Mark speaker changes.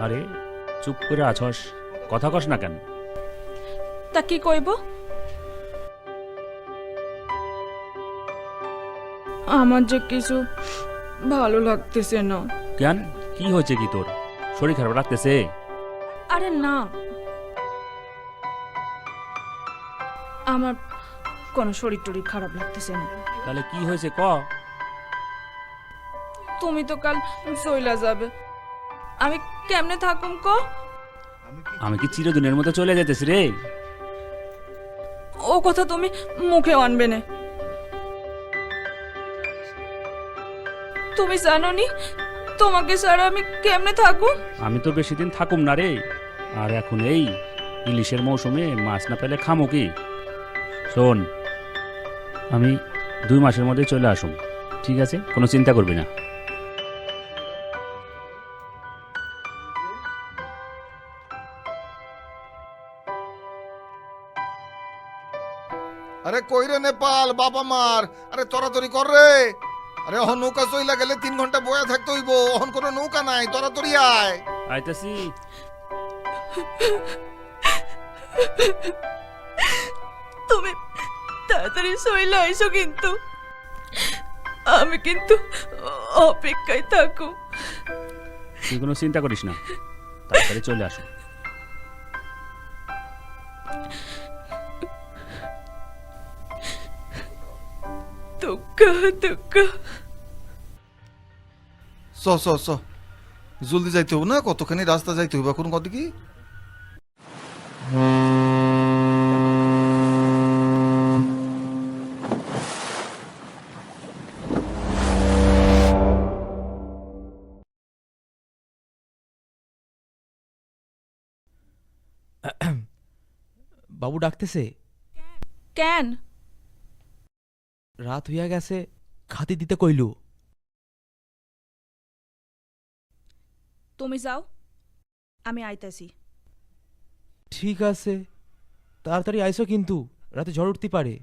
Speaker 1: আরে চুপ করে আছস, কথা কস না কেন?
Speaker 2: তা কি কইব? আমার যে কিছু ভালো লাগতেছে না।
Speaker 1: কেন, কি হয়েছে কি তোর? শরীর খারাপ লাগতেছে?
Speaker 2: আরে না, আমার কোনো শরীর টরীর খারাপ লাগতেছে না।
Speaker 1: তাহলে কি হয়েছে ক?
Speaker 2: তুমি তো কাল চইলা যাবে, আমি কেমনে থাকুম ক?
Speaker 1: আমি কি চিরদিনের মতো চলে যেতেছি রে?
Speaker 2: ও কথা তুমি মুখে আনবে না। তুমি জানো নি তোমাকে ছাড়া আমি কেমনে থাকুম?
Speaker 1: আমি তো বেশি দিন থাকুম না রে। আর এখন এই ইলিশের মৌসুমে মাছ না পেলে খামো কি? শোন, আমি 2 মাসের মধ্যে চলে আসুম, ঠিক আছে? কোনো চিন্তা করবি না।
Speaker 3: আরে কই রে নেপাল বাপ আমার, আরে তরাতরি কর রে। আরে অহন নৌকা চইলা গেলে 3 ঘন্টা বয়া থাকতে হইব, অহন কোনো নৌকা নাই, তরাতরি আয়।
Speaker 1: আইতাছি।
Speaker 2: তুমি তাড়াতাড়ি চইলা আইসো, কিন্তু আমি কিন্তু অপেক্ষায় থাকুম।
Speaker 1: তুই কোনো চিন্তা করিস না, তাড়াতাড়ি চলে আসুন।
Speaker 2: দুঃখ দুঃখ।
Speaker 3: চ চ চ, জলদি যাইতে হইব না, কতখানি রাস্তা যাইতে হইব এখন কত কি।
Speaker 4: বাবু ডাকতেছে।
Speaker 2: কেন?
Speaker 4: রাত হইয়া গেছে, খাতি দিতে কইলু।
Speaker 2: তুমি যাও, আমি আইতাছি।
Speaker 4: ঠিক আছে, তাড়াতাড়ি আইসো কিন্তু, রাতে ঝড় উঠতে পারে।